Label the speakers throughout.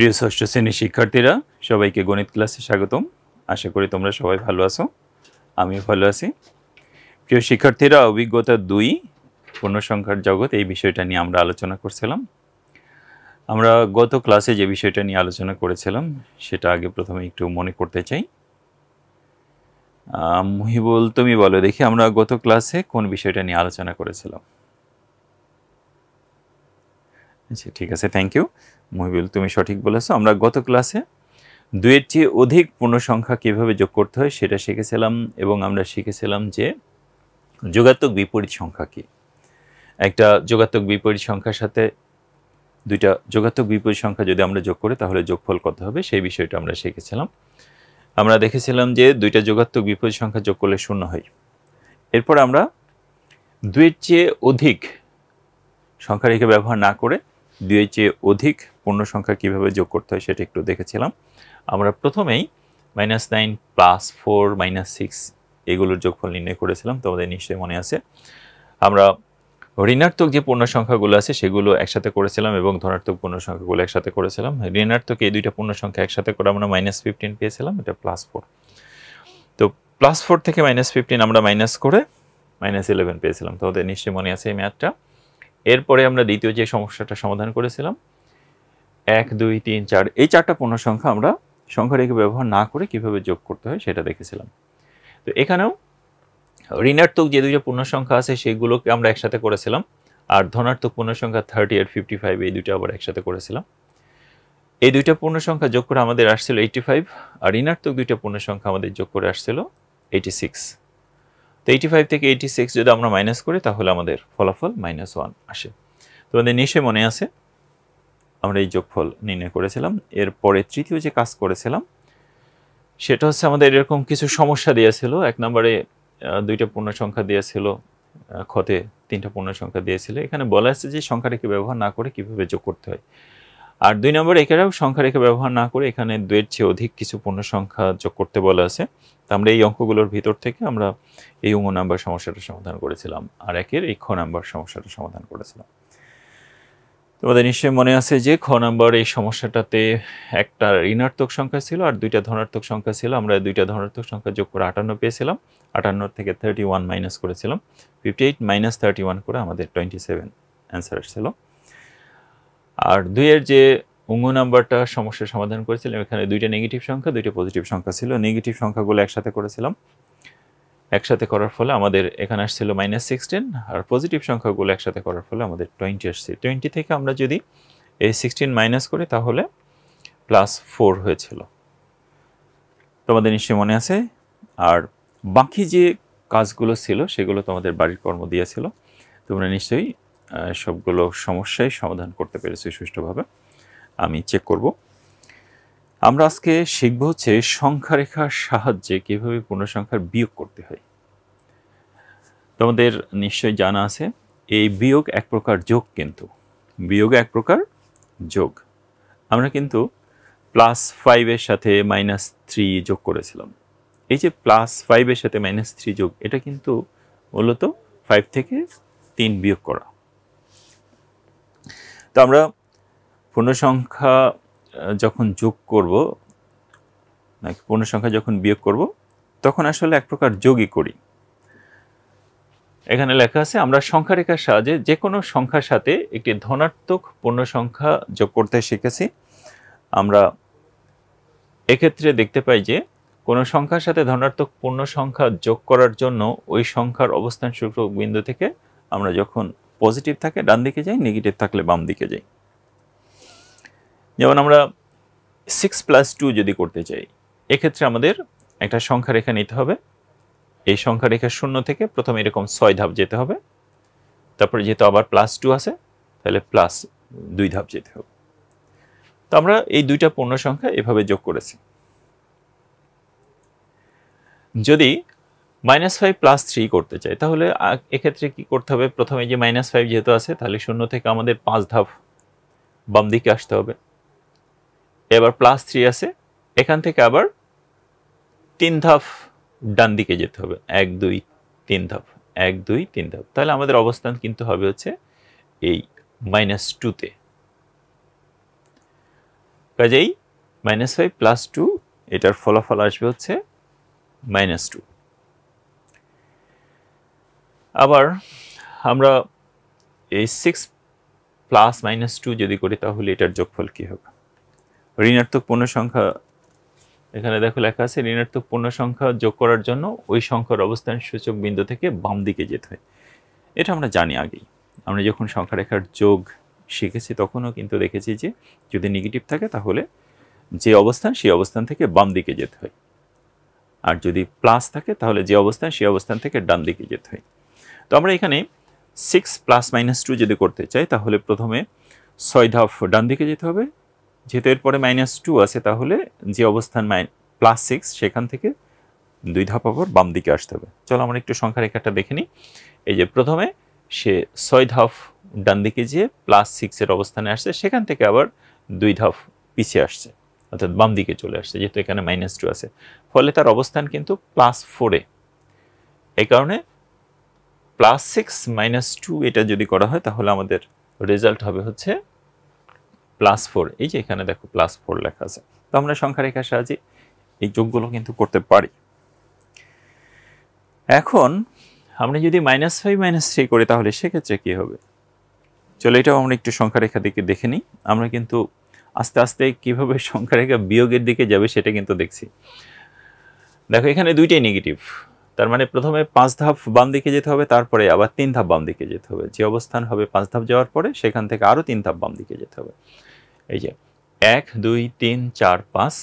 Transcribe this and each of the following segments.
Speaker 1: প্রিয় ষষ্ঠ শ্রেণীর শিক্ষার্থীরা সবাইকে গণিত ক্লাসে স্বাগতম। আশা করি তোমরা সবাই ভালো আছো, আমিও ভালো আছি। প্রিয় শিক্ষার্থীরা, অভিজ্ঞতা 2 পূর্ণসংখ্যার জগৎ এই বিষয়টা নিয়ে আমরা আলোচনা করছিলাম। আমরা গত ক্লাসে যে বিষয়টা নিয়ে আলোচনা করেছিলাম সেটা আগে প্রথমে একটু মনে করতে চাই। মহিবুল, তুমি বলো দেখি আমরা গত ক্লাসে কোন বিষয়টা নিয়ে আলোচনা করেছিলাম? আচ্ছা, ঠিক আছে, থ্যাংক ইউ মহিবুল, তুমি সঠিক বলেছো। আমরা গত ক্লাসে 2-এর চেয়ে অধিক পূর্ণসংখ্যা কীভাবে যোগ করতে হয় সেটা শিখেছিলাম, এবং আমরা শিখেছিলাম যে যোগাত্মক বিপরীত সংখ্যা কী। একটা যোগাত্মক বিপরীত সংখ্যার সাথে দুইটা যোগাত্মক বিপরীত সংখ্যা যদি আমরা যোগ করি তাহলে যোগফল কত হবে সেই বিষয়টা আমরা শিখেছিলাম। আমরা দেখেছিলাম যে দুইটা যোগাত্মক বিপরীত সংখ্যা যোগ করলে 0 হয়। এরপর আমরা 2-এর চেয়ে অধিক সংখ্যা রেখে ব্যবহার না করে 2-এর চেয়ে অধিক পূর্ণ সংখ্যা কীভাবে যোগ করতে হয় সেটা একটু দেখেছিলাম। আমরা প্রথমেই -9 +4 -6 এগুলোর যোগফল নির্ণয় করেছিলাম, তোমাদের নিশ্চয়ই মনে আছে। আমরা ঋণাত্মক যে পূর্ণ সংখ্যাগুলো আছে সেগুলো একসাথে করেছিলাম এবং ধনাত্মক পূর্ণ সংখ্যাগুলো একসাথে করেছিলাম। ঋণাত্মক এই দুইটা পূর্ণ সংখ্যা একসাথে করে আমরা -15 পেয়েছিলাম, এটা +4। তো +4 থেকে -15 আমরা মাইনাস করে -11 পেয়েছিলাম, তোমাদের নিশ্চয়ই মনে আছে এই ম্যাথটা। এরপরে আমরা দ্বিতীয় যে সমস্যাটা সমাধান করেছিলাম 1 2 3 4 এই 4টা পূর্ণ সংখ্যা আমরা সংখ্যা রেখে ব্যবহার না করে কিভাবে যোগ করতে হয় সেটা দেখেছিলাম। তো এখানেও ঋণাত্মক যে দুইটা পূর্ণ সংখ্যা আছে সেগুলোকে আমরা একসাথে করেছিলাম, আর ধনাত্মক পূর্ণ সংখ্যা 30 আর 55 এই দুইটা আবার একসাথে করেছিলাম। এই দুইটা পূর্ণ সংখ্যা যোগ করে আমাদের আসছিল 85, আর ঋণাত্মক দুইটা পূর্ণ সংখ্যা আমাদের যোগ করে আসছিল 86। তো 85 থেকে 86 যদি আমরা মাইনাস করি তাহলে আমাদের ফলাফল -1 আসে। তোমাদের নিশ্চয়ই মনে আছে আমরা এই যোগফল নির্ণয় করেছিলাম। এরপরে তৃতীয় যে কাজ করেছিলাম সেটা হচ্ছে আমাদের এরকম কিছু সমস্যা দিয়েছিল। 1 নম্বরে দুইটা পূর্ণ সংখ্যা দিয়েছিল, খতে 3টা পূর্ণ সংখ্যা দিয়েছিল। এখানে বলা আছে যে সংখ্যা রেখে ব্যবহার না করে কিভাবে যোগ করতে হয়। আর 2 নম্বরে এখানেও সংখ্যা রেখে ব্যবহার না করে এখানে 2-এর চেয়ে অধিক কিছু পূর্ণ সংখ্যা যোগ করতে বলা আছে। তো আমরা এই অঙ্কগুলোর ভিতর থেকে আমরা এই অঙ্ক নাম্বার সমস্যাটা সমাধান করেছিলাম, আর 1-এর এই খ নাম্বার সমস্যাটা সমাধান করেছিলাম। তোমাদের নিশ্চয়ই মনে আছে যে খ নাম্বার এই সমস্যাটাতে একটা ঋণাত্মক সংখ্যা ছিল আর 2টা ধনাত্মক সংখ্যা ছিল। আমরা 2টা ধনাত্মক সংখ্যা যোগ করে 58 পেয়েছিলাম, 58 থেকে 31 মাইনাস করেছিলাম, 58 - 31 করে আমাদের 27 অ্যান্সার আসছিল। আর 2-এর যে অঙ্ক নাম্বারটা সমস্যা সমাধান করেছিলাম এখানে 2টা নেগেটিভ সংখ্যা 2টা পজিটিভ সংখ্যা ছিল। নেগেটিভ সংখ্যাগুলো একসাথে করেছিলাম, একসাথে করার ফলে আমাদের এখানে আসছিল -16, আর পজিটিভ সংখ্যাগুলো একসাথে করার ফলে আমাদের 20 আসছে। 20 থেকে আমরা যদি এই 16 মাইনাস করি তাহলে +4 হয়েছিল, তোমাদের নিশ্চয়ই মনে আছে। আর বাকি যে কাজগুলো ছিল সেগুলো তোমাদের বাড়ির কর্ম দিয়েছিল, তোমরা নিশ্চয়ই সবগুলো সমস্যাই সমাধান করতে পেরেছো সুষ্ঠুভাবে। আমি চেক করব। আমরা আজকে শিখব হচ্ছে সংখ্যা রেখার সাহায্যে কীভাবে পূর্ণসংখ্যার বিয়োগ করতে হয়। তোমাদের নিশ্চয়ই জানা আছে এই বিয়োগ এক প্রকার যোগ, কিন্তু বিয়োগ এক প্রকার যোগ। আমরা কিন্তু +5-এর সাথে -3 যোগ করেছিলাম। এই যে +5-এর সাথে -3 যোগ, এটা কিন্তু মূলত 5 থেকে 3 বিয়োগ করা। তো আমরা পূর্ণসংখ্যা যখন যোগ করব নাকি পূর্ণসংখ্যা যখন বিয়োগ করব তখন আসলে এক প্রকার যোগই করি। এখানে লেখা আছে আমরা সংখ্যা রেখার সাহায্যে যে কোনো সংখ্যার সাথে একটি ধনাত্মক পূর্ণসংখ্যা যোগ করতে শিখেছি। আমরা এক্ষেত্রে দেখতে পাই যে কোনো সংখ্যার সাথে ধনাত্মক পূর্ণ সংখ্যা যোগ করার জন্য ওই সংখ্যার অবস্থান সূচক বিন্দু থেকে আমরা যখন পজিটিভ থাকে ডান দিকে যাই, নেগেটিভ থাকলে বাম দিকে যাই। যেমন আমরা 6 + 2 যদি করতে চাই, এক্ষেত্রে আমাদের একটা সংখ্যা রেখা নিতে হবে। এই সংখ্যা রেখা 0 থেকে প্রথমে এরকম 6 ধাপ যেতে হবে, তারপরে যেহেতু আবার +2 আছে তাহলে +2 ধাপ যেতে হবে। তো আমরা এই দুইটা পূর্ণ সংখ্যা এভাবে যোগ করেছি। যদি -5 + 3 করতে চাই তাহলে এক্ষেত্রে কি করতে হবে, প্রথমে যে -5 যেহেতু আছে তাহলে 0 থেকে আমাদের 5 ধাপ বাম দিকে আসতে হবে। এবার +3 আছে, এখান থেকে আবার 3 ধাপ ডান দিকে যেতে হবে, 1 2 3 ধাপ, 1 2 3 ধাপ। তাহলে আমাদের অবস্থান কিন্তু হবে হচ্ছে এই -2-তে। কাজেই -5 + 2 এটার ফলাফল আসবে হচ্ছে -2। আবার আমরা এই 6 + -2 যদি করি তাহলে এটার যোগফল কি হবে? ঋণাত্মক পূর্ণ সংখ্যা এখানে দেখো লেখা আছে, ঋণাত্মক পূর্ণ সংখ্যা যোগ করার জন্য ওই সংখ্যার অবস্থান সূচক বিন্দু থেকে বাম দিকে যেতে হয়। এটা আমরা জানি আগেই, আমরা যখন সংখ্যা রেখার যোগ শিখেছি তখনও কিন্তু দেখেছি যে যদি নেগেটিভ থাকে তাহলে যে অবস্থান সেই অবস্থান থেকে বাম দিকে যেতে হয়, আর যদি প্লাস থাকে তাহলে যে অবস্থান সেই অবস্থান থেকে ডান দিকে যেতে হয়। তো আমরা এখানে 6 + -2 যদি করতে চাই তাহলে প্রথমে 6 ধাপ ডান দিকে যেতে হবে, যেহেতু এরপরে -2 আছে তাহলে যে অবস্থান +6 সেখান থেকে 2 ধাপ আবার বাম দিকে আসতে হবে। চলো আমরা একটু সংখ্যা রেখাটা দেখে নিই। এই যে প্রথমে সে 6 ধাপ ডান দিকে যেয়ে +6 এর অবস্থানে আসছে, সেখান থেকে আবার 2 ধাপ পিছিয়ে আসছে, অর্থাৎ বাম দিকে চলে আসছে, যেহেতু এখানে -2 আছে, ফলে তার অবস্থান কিন্তু +4 এ। এই কারণে +6 - 2 এটা যদি করা হয় তাহলে আমাদের রেজাল্ট হবে হচ্ছে +4। এই যে এখানে দেখো +4 লেখা আছে। তো আমরা সংখ্যা রেখার সাহায্যে এই যোগগুলো কিন্তু করতে পারি। এখন আমরা যদি -5 - 3 করি তাহলে সেক্ষেত্রে কি হবে? চলো এটাও আমরা একটু সংখ্যা রেখা দিকে দেখে নিই। আমরা কিন্তু আস্তে আস্তে কিভাবে সংখ্যা রেখা বিয়োগের দিকে যাবে সেটা কিন্তু দেখছি। দেখো এখানে দুইটাই নেগেটিভ, তার মানে প্রথমে 5 ধাপ বাম দিকে যেতে হবে, তারপরে আবার 3 ধাপ বাম দিকে যেতে হবে। যে অবস্থান হবে 5 ধাপ যাওয়ার পরে সেখান থেকে আরও 3 ধাপ বাম দিকে যেতে হবে। এই যে 1 2 3 4 5,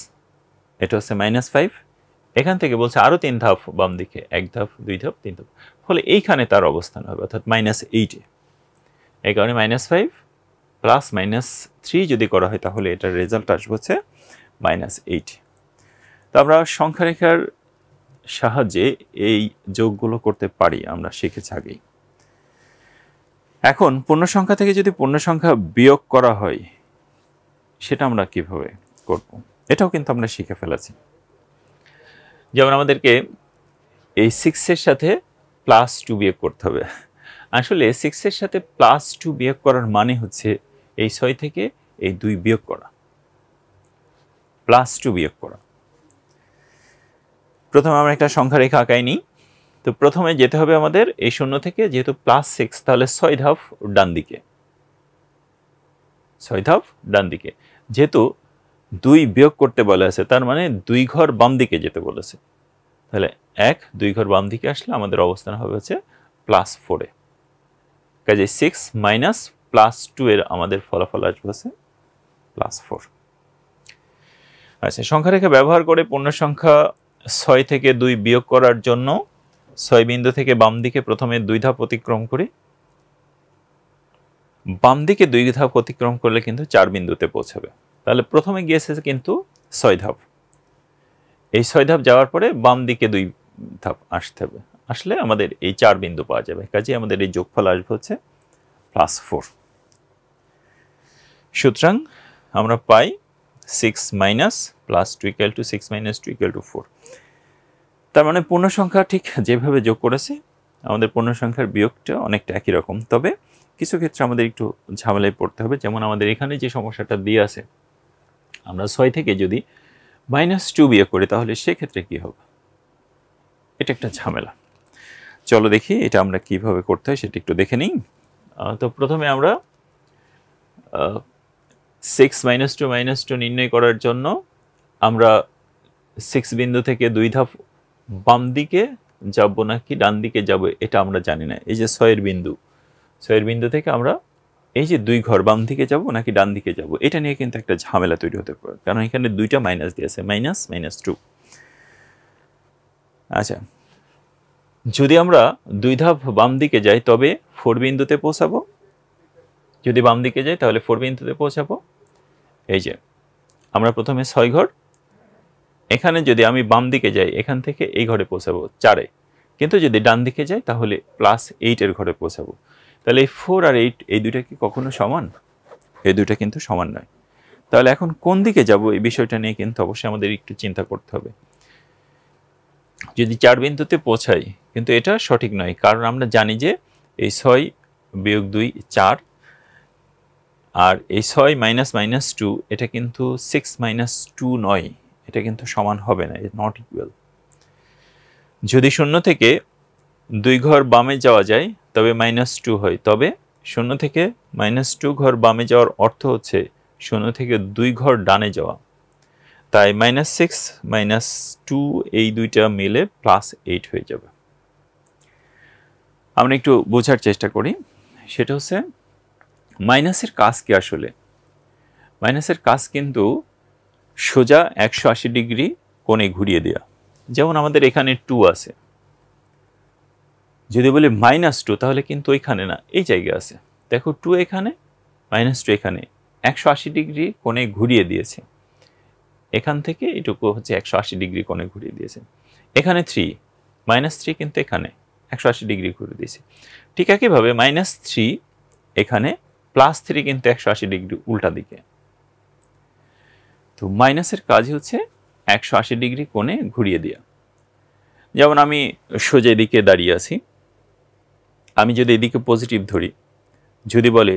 Speaker 1: এটা হচ্ছে -5। এখান থেকে বলছে আরও 3 ধাপ বাম দিকে, 1 ধাপ 2 ধাপ 3 ধাপ, ফলে এইখানে তার অবস্থান হবে অর্থাৎ -8 এ। এই কারণে -5 + -3 যদি করা হয় তাহলে এটার রেজাল্ট আসবে হচ্ছে -8। তো আমরা সংখ্যা রেখার সাহায্যে এই যোগগুলো করতে পারি, আমরা শিখেছি আগেই। এখন পূর্ণ সংখ্যা থেকে যদি পূর্ণ সংখ্যা বিয়োগ করা হয় সেটা আমরা কিভাবে করব? এটাও কিন্তু আমরা শিখে ফেলেছি। যেমন আমাদেরকে এই 6 এর সাথে +2 বিয়োগ করতে হবে। আসলে 6 এর সাথে +2 বিয়োগ করার মানে হচ্ছে এই 6 থেকে এই 2 বিয়োগ করা, +2 বিয়োগ করা। প্রথমে আমরা একটা সংখ্যা রেখা আঁকাই নিই। তো প্রথমে যেতে হবে আমাদের এই 0 থেকে, যেহেতু +6 তাহলে 6 ধাপ ডান দিকে, 6 ধাপ ডান দিকে। যেহেতু 2 বিয়োগ করতে বলা আছে তার মানে 2 ঘর বাম দিকে যেতে বলেছে, তাহলে 2 ঘর বাম দিকে আসলে আমাদের অবস্থান হবে হচ্ছে +4 এ। কাজে 6 - +2 এর আমাদের ফলাফল আসবে হচ্ছে +4। আচ্ছা, সংখ্যা রেখা ব্যবহার করে পূর্ণ সংখ্যা 6 থেকে 2 বিয়োগ করার জন্য 6 বিন্দু থেকে বাম দিকে প্রথমে 2 ধাপ অতিক্রম করি। বাম দিকে 2 ধাপ অতিক্রম করলে কিন্তু 4 বিন্দুতে পৌঁছাবে। তাহলে প্রথমে গিয়েছে কিন্তু 6 ধাপ, এই 6 ধাপ যাওয়ার পরে বাম দিকে 2 ধাপ আসতে হবে, আসলে আমাদের এই 4 বিন্দু পাওয়া যাবে। কাজে আমাদের এই যোগফল আসবে হচ্ছে +4। সুতরাং আমরা পাই 6 - +2 = 6 - 2 = 4। তার মানে পূর্ণ সংখ্যা ঠিক যেভাবে যোগ করেছে আমাদের পূর্ণ সংখ্যার বিয়োগটা অনেকটা একই রকম, তবে কিছু ক্ষেত্রে আমাদের একটু ঝামেলায় পড়তে হবে। যেমন আমাদের এখানে যে সমস্যাটা দিয়ে আছে, আমরা 6 থেকে যদি -2 বিয়োগ করি তাহলে সেক্ষেত্রে কি হবে, এটা একটা ঝামেলা। চলো দেখি এটা আমরা কিভাবে করতে হয় সেটা একটু দেখে নিই। তো প্রথমে আমরা 6 - 2 নির্ণয় করার জন্য আমরা 6 বিন্দু থেকে 2 ধাপ বাম দিকে যাব নাকি ডান দিকে যাব এটা আমরা জানি না। এই যে 6 এর বিন্দু থেকে আমরা এই যে 2 ঘর বাম দিকে যাব নাকি ডান দিকে যাব, এটা নিয়ে কিন্তু একটা ঝামেলা তৈরি হতে পারে, কারণ এখানে 2টা মাইনাস দিয়েছে, -2। আচ্ছা, যদি আমরা 2 ধাপ বাম দিকে যাই তবে 4 বিন্দুতে পৌঁছাবো, যদি বাম দিকে যাই তাহলে 4 বিন্দুতে পৌঁছাবো। এই যে আমরা প্রথমে 6 ঘর, এখানে যদি আমি বাম দিকে যাই এখান থেকে এই ঘরে পৌঁছাবো 4-এ, কিন্তু যদি ডান দিকে যাই তাহলে +8 এর ঘরে পৌঁছাবো। তাহলে এই 4 আর 8 এই দুইটা কি কখনো সমান? এই দুইটা কিন্তু সমান নয়। তাহলে এখন কোন দিকে যাব এই বিষয়টা নিয়ে কিন্তু অবশ্যই আমাদের একটু চিন্তা করতে হবে। যদি 4 বিন্দুতে পৌঁছাই, কিন্তু এটা সঠিক নয়, কারণ আমরা জানি যে এই 6 - 2 4, আর এই 6 মাইনাস মাইনাস 2 এটা কিন্তু 6 মাইনাস 2 নয়, এটা কিন্তু সমান হবে না, ইজ নট ইকুয়াল। যদি 0 থেকে 2 ঘর বামে যাওয়া যায় তবে -2 হয়, তবে 0 থেকে -2 ঘর বামে যাওয়ার অর্থ হচ্ছে 0 থেকে 2 ঘর ডানে যাওয়া, তাই -6 -2 এই দুইটা মিলে +8 হয়ে যাবে। আমরা একটু বোঝার চেষ্টা করি, সেটা হচ্ছে মাইনাসের কাজ কি আসলে। মাইনাসের কাজ কিন্তু সোজা 180 ডিগ্রি কোণে ঘুরিয়ে দেওয়া। যেমন আমাদের এখানে 2 আছে, যদি বলি -2 তাহলে কিন্তু ওইখানে না, এই জায়গায় আছে। দেখো 2 এখানে, -2 এখানে, 180 ডিগ্রি কোণে ঘুরিয়ে দিয়েছে। এখান থেকে এটুকু হচ্ছে 180 ডিগ্রি কোণে ঘুরিয়ে দিয়েছে। এখানে 3, -3 কিন্তু এখানে 180 ডিগ্রি ঘুরিয়ে দিয়েছে। ঠিক একইভাবে -3 এখানে, +3 কিন্তু 180 ডিগ্রি উল্টা দিকে। তো মাইনাসের কাজ হচ্ছে 180 ডিগ্রি কোণে ঘুরিয়ে দেওয়া। যেমন আমি সোজা এদিকে দাঁড়িয়ে আছি, আমি যদি এদিকে পজিটিভ ধরি, যদি বলে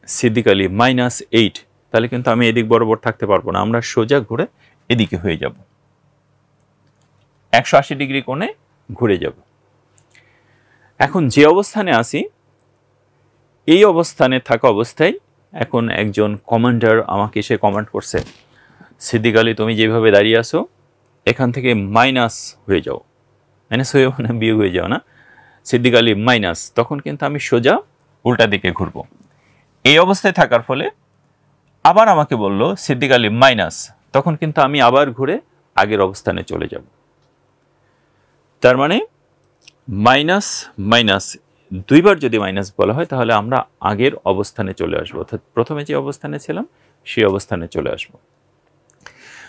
Speaker 1: সিদ্দিক আলী -8, তাহলে কিন্তু আমি এদিক বরাবর থাকতে পারবো না, আমরা সোজা ঘুরে এদিকে হয়ে যাব, 180 ডিগ্রি কোণে ঘুরে যাব। এখন যে অবস্থানে আছি, এই অবস্থানে থাকা অবস্থায় এখন একজন কমান্ডার আমাকে এসে কমান্ড করছে, সিদ্দিক আলী তুমি যেভাবে দাঁড়িয়ে আছো এখান থেকে মাইনাস হয়ে যাও, মাইনাস হয়ে মানে বিয়োগ হয়ে যাও না, সিদ্দিক আলী মাইনাস, তখন কিন্তু আমি সোজা উল্টা দিকে ঘুরবো। এই অবস্থায় থাকার ফলে আবার আমাকে বলল সিদ্দিক আলী মাইনাস, তখন কিন্তু আমি আবার ঘুরে আগের অবস্থানে চলে যাব। তার মানে মাইনাস মাইনাস দুইবার যদি মাইনাস বলা হয় তাহলে আমরা আগের অবস্থানে চলে আসবো, অর্থাৎ প্রথমে যে অবস্থানে ছিলাম সেই অবস্থানে চলে আসব।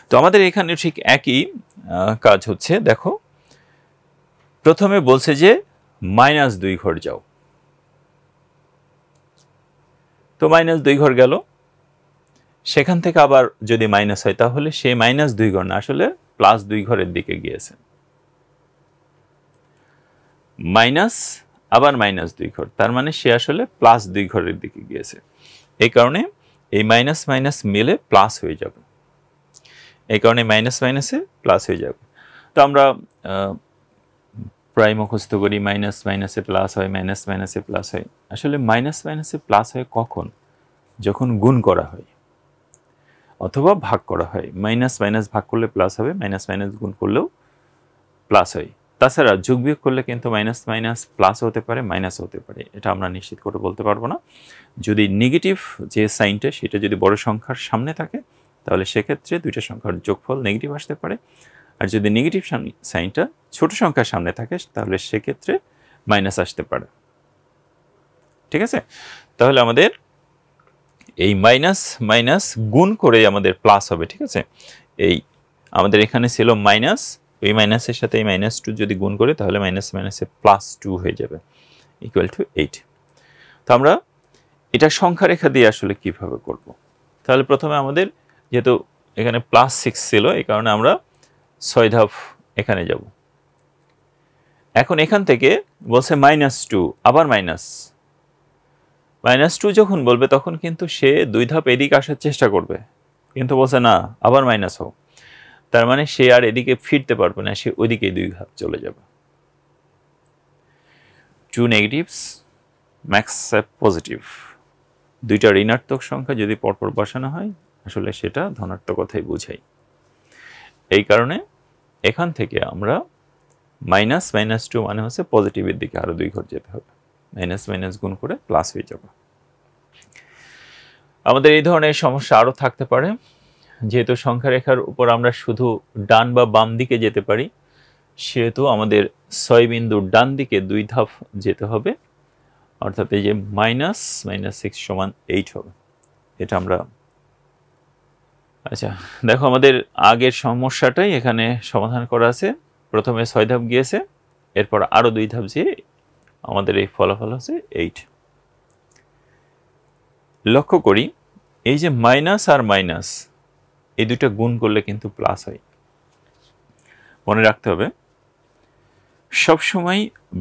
Speaker 1: তো আমাদের এখানে ঠিক একই কাজ হচ্ছে। দেখো প্রথমে বলছে যে -2 ঘর যাও, তো -2 ঘর গেল, সেখান থেকে আবার যদি মাইনাস হয় তাহলে সে -2 ঘর না, আসলে +2 ঘরের দিকে গিয়েছে, মাইনাস আবার -2 ঘর, তার মানে সে আসলে +2 ঘরের দিকে গিয়েছে। এই কারণে এই মাইনাস মাইনাস মিলে প্লাস হয়ে যাবে, এই কারণে মাইনাস মাইনাসে প্লাস হয়ে যাবে। তো আমরা প্রায় মুখস্থ করি মাইনাস মাইনাসে প্লাস হয়, মাইনাস মাইনাসে প্লাস হয়। আসলে মাইনাস মাইনাসে প্লাস হয় কখন? যখন গুণ করা হয় অথবা ভাগ করা হয়। মাইনাস মাইনাস ভাগ করলে প্লাস হবে, মাইনাস মাইনাস গুণ করলেও প্লাস হয়। তাছাড়া যোগ বিয়োগ করলে কিন্তু মাইনাস মাইনাস প্লাস হতে পারে, মাইনাস হতে পারে, এটা আমরা নিশ্চিত করে বলতে পারবো না। যদি নেগেটিভ যে সাইনটা সেটা যদি বড় সংখ্যার সামনে থাকে তাহলে সেক্ষেত্রে দুইটা সংখ্যার যোগফল নেগেটিভ আসতে পারে, আর যদি নেগেটিভ সাইনটা ছোট সংখ্যার সামনে থাকে তাহলে সেক্ষেত্রে মাইনাস আসতে পারে। ঠিক আছে, তাহলে আমাদের এই মাইনাস মাইনাস গুণ করে আমাদের প্লাস হবে। ঠিক আছে, এই আমাদের এখানে ছিল মাইনাস, এই মাইনাসের সাথে এই -2 যদি গুণ করে তাহলে মাইনাস মাইনাসে +2 হয়ে যাবে, ইকুয়াল টু 8। তো আমরা এটা সংখ্যা রেখা দিয়ে আসলে কিভাবে করব? তাহলে প্রথমে আমাদের যেহেতু এখানে +6 ছিল, এই কারণে আমরা 6 ধাপ এখানে যাব। এখন এখান থেকে বলছে -2, আবার -2 যখন বলবে তখন কিন্তু সে 2 ধাপ এদিকে আসার চেষ্টা করবে, কিন্তু বলছে না আবার মাইনাস হোক, তার মানে সে আর এদিকে ফিরতে পারবে না, সে ওইদিকে 2 ধাপ চলে যাবে। 2 negatives makes a positive, দুইটা ঋণাত্মক সংখ্যা যদি পরপর বসানো হয় আসলে সেটা ধনাত্মকতাই বোঝায়। এই কারণে এখান থেকে আমরা -2 মানে হচ্ছে পজিটিভের দিকে আরো 2 ঘর যেতে হবে, মাইনাস মাইনাস গুণ করে প্লাস হয়ে যাবে। আমাদের এই ধরনের সমস্যা আরো থাকতে পারে, যেহেতু সংখ্যা রেখার উপর আমরা শুধু ডান বা বাম দিকে যেতে পারি, সেহেতু আমাদের 6 বিন্দুর ডান দিকে 2 ধাপ যেতে হবে, অর্থাৎ এই যে -6 = 8 হবে। এটা আমরা আচ্ছা দেখো আমাদের আগের সমস্যাটাই এখানে সমাধান করা আছে। প্রথমে 6 ধাপ গিয়েছে, এরপর আরো 2 ধাপ যেয়ে আমাদের এই ফলাফল হচ্ছে 8। লক্ষ্য করি এই যে মাইনাস আর মাইনাস এই দুটো গুণ করলে কিন্তু প্লাস হয়। মনে রাখতে হবে সবসময়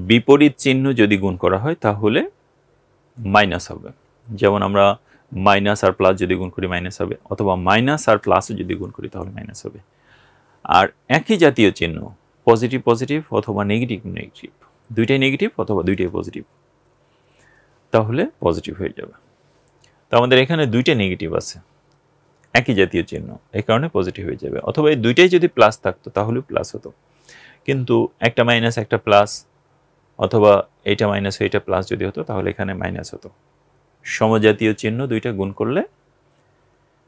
Speaker 1: বিপরীত চিহ্ন যদি গুণ করা হয় তাহলে মাইনাস হবে। যেমন আমরা মাইনাস আর প্লাস যদি গুণ করি মাইনাস হবে, অথবা মাইনাস আর প্লাসও যদি গুণ করি তাহলে মাইনাস হবে। আর একই জাতীয় চিহ্ন পজিটিভ পজিটিভ অথবা নেগেটিভ নেগেটিভ, দুইটাই নেগেটিভ অথবা দুইটাই পজিটিভ, তাহলে পজিটিভ হয়ে যাবে। তো আমাদের এখানে দুইটা নেগেটিভ আছে, একই জাতীয় চিহ্ন, এই কারণে পজিটিভ হয়ে যাবে। অথবা এই দুইটাই যদি প্লাস থাকতো তাহলেও প্লাস হতো, কিন্তু একটা মাইনাস একটা প্লাস, অথবা এইটা মাইনাস এইটা প্লাস যদি হতো তাহলে এখানে মাইনাস হতো। সমজাতীয় চিহ্ন দুইটা গুণ করলে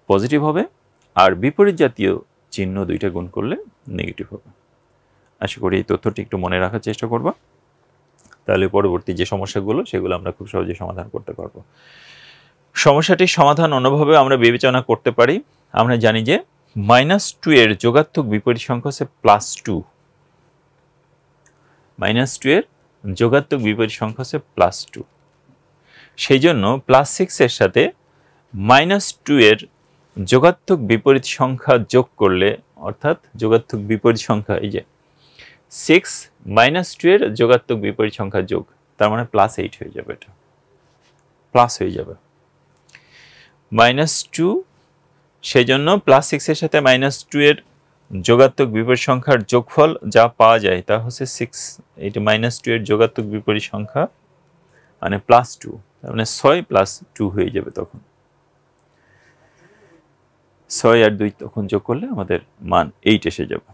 Speaker 1: পজিটিভ হবে, আর বিপরীত জাতীয় চিহ্ন দুইটা গুণ করলে নেগেটিভ হবে। আশা করি এই তথ্যটি একটু মনে রাখার চেষ্টা করব, তাহলে পরবর্তী যে সমস্যাগুলো সেগুলো আমরা খুব সহজে সমাধান করতে পারবো। সমস্যাটির সমাধান অন্যভাবে আমরা বিবেচনা করতে পারি। আমরা জানি যে -2 এর যোগাত্মক বিপরীত সংখ্যা হচ্ছে +2, -2 এর যোগাত্মক বিপরীত সংখ্যা হচ্ছে +2। সেই জন্য +6 এর সাথে -2 এর যোগাত্মক বিপরীত সংখ্যা যোগ করলে, অর্থাৎ যোগাত্মক বিপরীত সংখ্যা এই যে 6 -2 এর যোগাত্মক বিপরীত সংখ্যা যোগ, তার মানে +8 হয়ে যাবে, এটা প্লাস হয়ে যাবে। -2, সেই জন্য +6 এর সাথে -2 এর যোগাত্মক বিপরীত সংখ্যার যোগফল যা পাওয়া যায় তা হচ্ছে 6, এটা -2 এর যোগাত্মক বিপরীত সংখ্যা মানে +2, তার মানে 6 + 2 হয়ে যাবে। তখন 6 আর 2 তখন যোগ করলে আমাদের মান 8 এসে যাবে।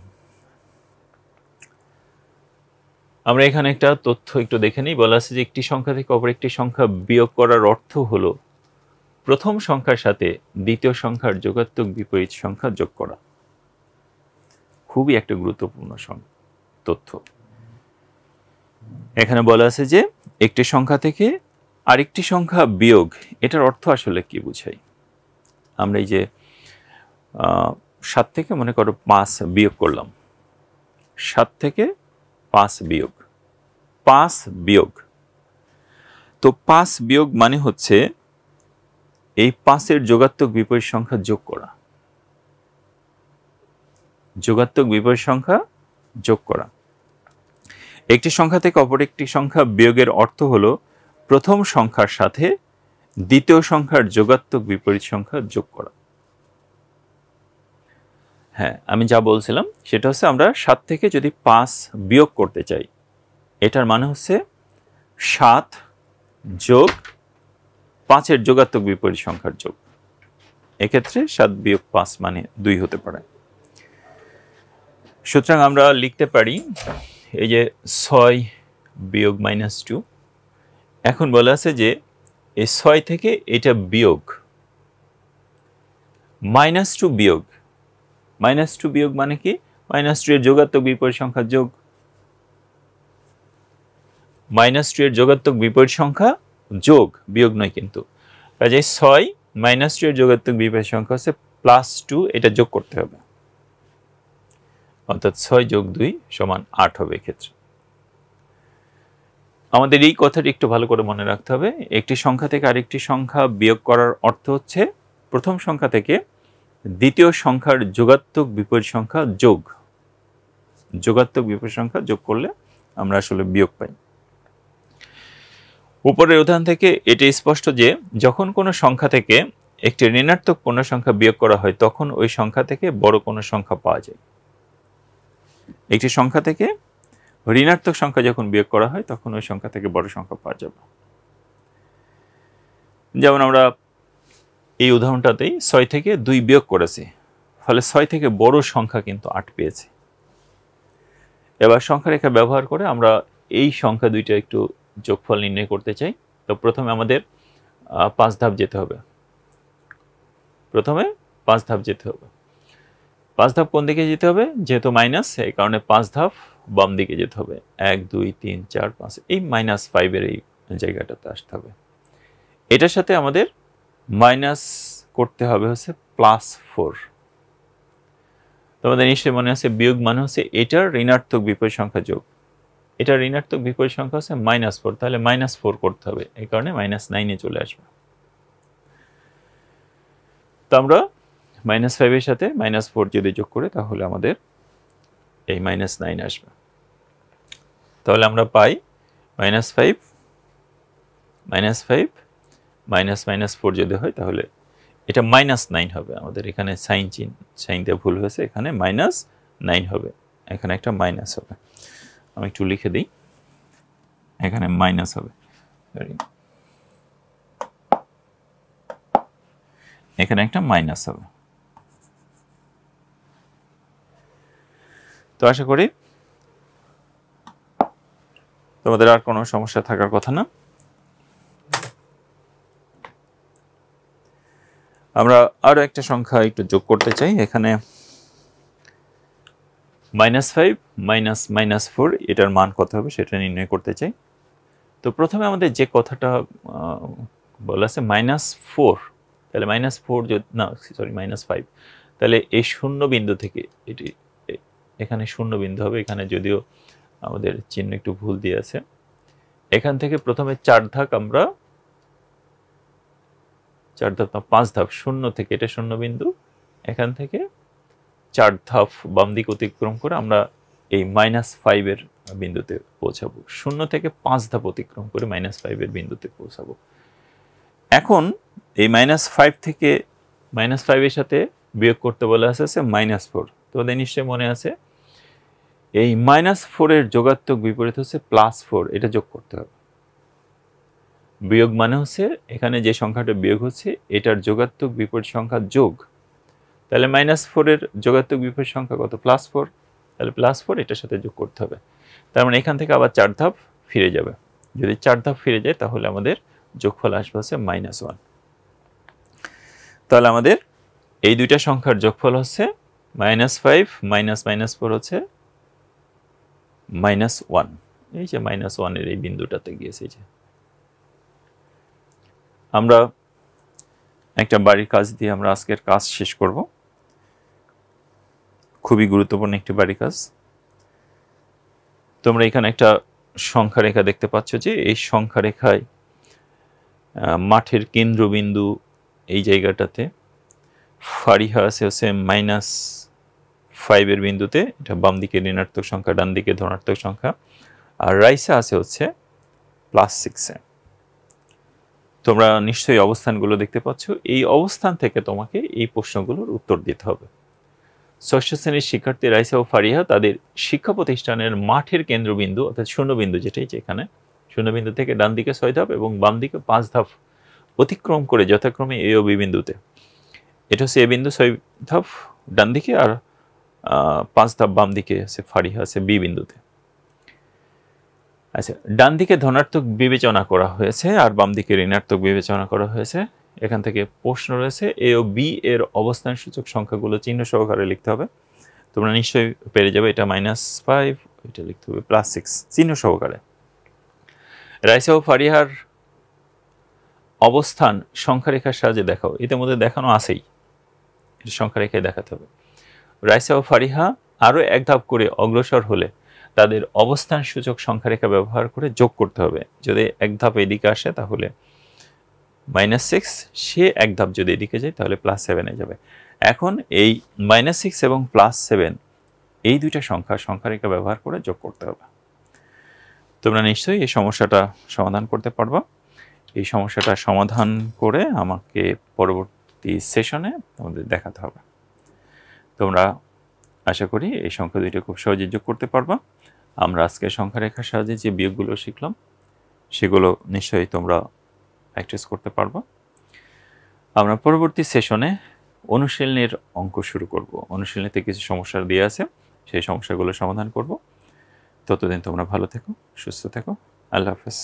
Speaker 1: আমরা এখানে একটা তথ্য একটু দেখে নিই। বলা আছে যে একটি সংখ্যা থেকে অপর একটি সংখ্যা বিয়োগ করার অর্থ হলো প্রথম সংখ্যার সাথে দ্বিতীয় সংখ্যার যোগাত্মক বিপরীত সংখ্যা যোগ করা। খুবই একটা গুরুত্বপূর্ণ তথ্য। এখানে বলা আছে যে একটি সংখ্যা থেকে আরেকটি সংখ্যা বিয়োগ, এটার অর্থ আসলে কি বোঝায়? আমরা এই যে 7 থেকে মনে করো 5 বিয়োগ করলাম, 7 থেকে 5 বিয়োগ, 5 বিয়োগ, তো 5 বিয়োগ মানে হচ্ছে এই 5 এর যোগাত্মক বিপরীত সংখ্যা যোগ করা, যোগাত্মক বিপরীত সংখ্যা যোগ করা। একটি সংখ্যা থেকে অপর একটি সংখ্যা বিয়োগের অর্থ হলো প্রথম সংখ্যার সাথে দ্বিতীয় সংখ্যার যোগাত্মক বিপরীত সংখ্যা যোগ করা। হ্যাঁ, আমি যা বলছিলাম সেটা হচ্ছে আমরা 7 থেকে যদি 5 বিয়োগ করতে চাই, এটার মানে হচ্ছে 7 যোগ 5 এর যোগাত্মক বিপরীত সংখ্যার যোগ। এক্ষেত্রে 7 বিয়োগ 5 মানে 2 হতে পারে। সুতরাং আমরা লিখতে পারি এই যে 6 বিয়োগ -2। এখন বলা আছে যে এই 6 থেকে এটা বিয়োগ, -2 বিয়োগ, -2 বিয়োগ মানে কি? -2 এর যোগাত্মক বিপরীত সংখ্যা যোগ, -2 এর যোগাত্মক বিপরীত সংখ্যা যোগ, বিয়োগ নয় কিন্তু। কাজে 6 -2 এর যোগাত্মক বিপরীত সংখ্যা হচ্ছে +2, এটা যোগ করতে হবে, অর্থাৎ 6 যোগ 2 সমান 8 হবে। এক্ষেত্রে আমাদের এই কথাটি একটু ভালো করে মনে রাখতে হবে। একটি সংখ্যা থেকে আরেকটি সংখ্যা বিয়োগ করার অর্থ হচ্ছে প্রথম সংখ্যা থেকে দ্বিতীয় সংখ্যার যোগাত্মক বিপরীত সংখ্যা যোগ, যোগাত্মক বিপরীত সংখ্যা যোগ করলে আমরা আসলে বিয়োগ পাই। উপরের উদাহরণ থেকে এটি স্পষ্ট যে যখন কোনো সংখ্যা থেকে একটি ঋণাত্মক পূর্ণ সংখ্যা বিয়োগ করা হয় তখন ওই সংখ্যা থেকে বড় কোনো সংখ্যা পাওয়া যায়। একটি সংখ্যা থেকে ঋণাত্মক সংখ্যা যখন বিয়োগ করা হয় তখন ওই সংখ্যা থেকে বড় সংখ্যা পাওয়া যাবে। যেমন আমরা এই উদাহরণটাতেই 6 থেকে 2 বিয়োগ করেছি, ফলে 6 থেকে বড় সংখ্যা কিন্তু 8 পেয়েছে। এবার সংখ্যা রেখা ব্যবহার করে আমরা এই সংখ্যা দুইটা একটু যোগফল নির্ণয় করতে চাই। তো প্রথমে আমাদের 5 ধাপ যেতে হবে। প্রথমে 5 ধাপ যেতে হবে। 5 ধাপ কোন দিকে যেতে হবে? যেহেতু মাইনাস, এই কারণে 5 ধাপ বাম দিকে যেতে হবে। 1 2 3 4 5, এই -5 এর এই জায়গাটাতে আসতে হবে। এটার সাথে আমাদের মাইনাস করতে হবে হচ্ছে +4। তোমাদের নিশ্চয়ই মনে আছে বিয়োগ মানে হচ্ছে এটার ঋণাত্মক বিপরীত সংখ্যা যোগ, এটার ঋণাত্মক বিপরীত সংখ্যা হচ্ছে -4, তাহলে -4 করতে হবে, এই কারণে -9 এ চলে আসবে। তো আমরা -5 এর সাথে -4 যদি যোগ করি তাহলে আমাদের এই -9 আসবে। তাহলে আমরা পাই -5 -5 মাইনাস মাইনাস 4 যদি হয় তাহলে এটা -9 হবে। আমাদের এখানে সাইন দিয়ে ভুল হয়েছে, এখানে -9 হবে, এখানে একটা মাইনাস হবে। আমি একটু লিখে দিই, এখানে মাইনাস হবে, এখানে একটা মাইনাস হবে। তো আশা করি তোমাদের আর কোনো সমস্যা থাকার কথা না। আমরা আরো একটা সংখ্যা একটু যোগ করতে চাই। এখানে -5 -4 এটার মান কত হবে সেটা নির্ণয় করতে চাই। তো প্রথমে আমাদের যে কথাটা বলা আছে -4, তাহলে -4 যদি না সরি -5, তাহলে এই শূন্য বিন্দু থেকে এটি এখানে শূন্য বিন্দু হবে। এখানে যদিও আমাদের চিহ্ন একটু ভুল দিয়ে আছে। এখান থেকে প্রথমে 4 ধাপ আমরা 4 ধাপ না 5 ধাপ, শূন্য থেকে এটা শূন্য বিন্দু, এখান থেকে 4 ধাপ বাম দিক অতিক্রম করে আমরা এই -5 এর বিন্দুতে পৌঁছাবো। শূন্য থেকে 5 ধাপ অতিক্রম করে -5 এর বিন্দুতে পৌঁছাবো। এখন এই -5 থেকে -5 এর সাথে বিয়োগ করতে বলা আছে -4। তোমাদের নিশ্চয়ই মনে আছে এই -4 এর যোগাত্মক বিপরীত হচ্ছে +4, এটা যোগ করতে হবে। বিয়োগ মানে হচ্ছে এখানে যে সংখ্যাটা বিয়োগ হচ্ছে এটার যোগাত্মক বিপরীত সংখ্যা যোগ। তাহলে -4 এর যোগাত্মক বিপরীত সংখ্যা কত? +4, তাহলে +4 এটার সাথে যোগ করতে হবে। তার মানে এখান থেকে আবার 4 ধাপ ফিরে যাবে। যদি 4 ধাপ ফিরে যায় তাহলে আমাদের যোগফল আসবে হচ্ছে -1। তাহলে আমাদের এই দুইটা সংখ্যার যোগফল হচ্ছে -5 -4 হচ্ছে -1। এই যে -1 এর এই বিন্দুটাতে গিয়েছে। যে আমরা একটা বাড়ির কাজ দিয়ে আমরা আজকের কাজ শেষ করব। খুবই গুরুত্বপূর্ণ একটি বাড়ির কাজ। তোমরা এখানে একটা সংখ্যা রেখা দেখতে পাচ্ছ, যে এই সংখ্যা রেখায় মাঠের কেন্দ্রবিন্দু এই জায়গাটাতে ফারিহা আছে হচ্ছে -5 এর বিন্দুতে, এটা বাম দিকে ঋণাত্মক সংখ্যা, ডান দিকে ধনাত্মক সংখ্যা, আর রাইসা আছে হচ্ছে +6 এ। তোমরা নিশ্চয়ই অবস্থানগুলো দেখতে পাচ্ছ। এই অবস্থান থেকে তোমাকে এই প্রশ্নগুলোর উত্তর দিতে হবে। ষষ্ঠ শ্রেণীর শিক্ষার্থী রাইসা ও ফারিহা তাদের শিক্ষা প্রতিষ্ঠানের মাঠের কেন্দ্রবিন্দু অর্থাৎ শূন্যবিন্দু, যেটাই এখানে শূন্যবিন্দু থেকে ডান দিকে 6 ধাপ এবং বাম দিকে 5 ধাপ অতিক্রম করে যথাক্রমে এ ও বি বিন্দুতে, এটা হচ্ছে এ বিন্দু 6 ধাপ ডান দিকে আর 5 ধাপ বাম দিকে আছে ফারিহা আছে বি বিন্দুতে। আচ্ছা, ডান দিকে ধনাত্মক বিবেচনা করা হয়েছে আর বাম দিকে ঋণাত্মক বিবেচনা করা হয়েছে। এখান থেকে প্রশ্ন রয়েছে এ ও বি এর অবস্থান সূচক সংখ্যাগুলো চিহ্ন সহকারে লিখতে হবে। তোমরা নিশ্চয়ই পেরে যাবে। এটা -5, এটা লিখতে হবে +6 চিহ্ন সহকারে। রাইসা ও ফারিহার অবস্থান সংখ্যা রেখার সাহায্যে দেখাও। ইতিমধ্যে দেখানো আছেই, এটা সংখ্যা রেখায় দেখাতে হবে। রাইসা ও ফারিহা আরো এক ধাপ করে অগ্রসর হলে তাদের অবস্থান সূচক সংখ্যা রেখা ব্যবহার করে যোগ করতে হবে। যদি এক ধাপ এদিকে আসে তাহলে -6, সে এক ধাপ যদি এদিকে যায় তাহলে +7 এ যাবে। এখন এই -6 এবং +7 এই দুইটা সংখ্যা রেখা ব্যবহার করে যোগ করতে হবে। তোমরা নিশ্চয়ই এই সমস্যাটা সমাধান করতে পারবা। এই সমস্যাটা সমাধান করে আমাকে পরবর্তী সেশনে তোমাদের দেখাতে হবে। তোমরা আশা করি এই সংখ্যা দুইটা খুব সহজে যোগ করতে পারবা। আমরা আজকে সংখ্যা রেখার সাহায্যে যে বিয়োগগুলো শিখলাম সেগুলো নিশ্চয়ই তোমরা প্র্যাকটিস করতে পারবা। আমরা পরবর্তী সেশনে অনুশীলনের অঙ্ক শুরু করব। অনুশীলনীতে কিছু সমস্যা দিয়ে আছে, সেই সমস্যাগুলো সমাধান করব। ততদিন তোমরা ভালো থেকো, সুস্থ থেকো। আল্লাহ হাফেজ।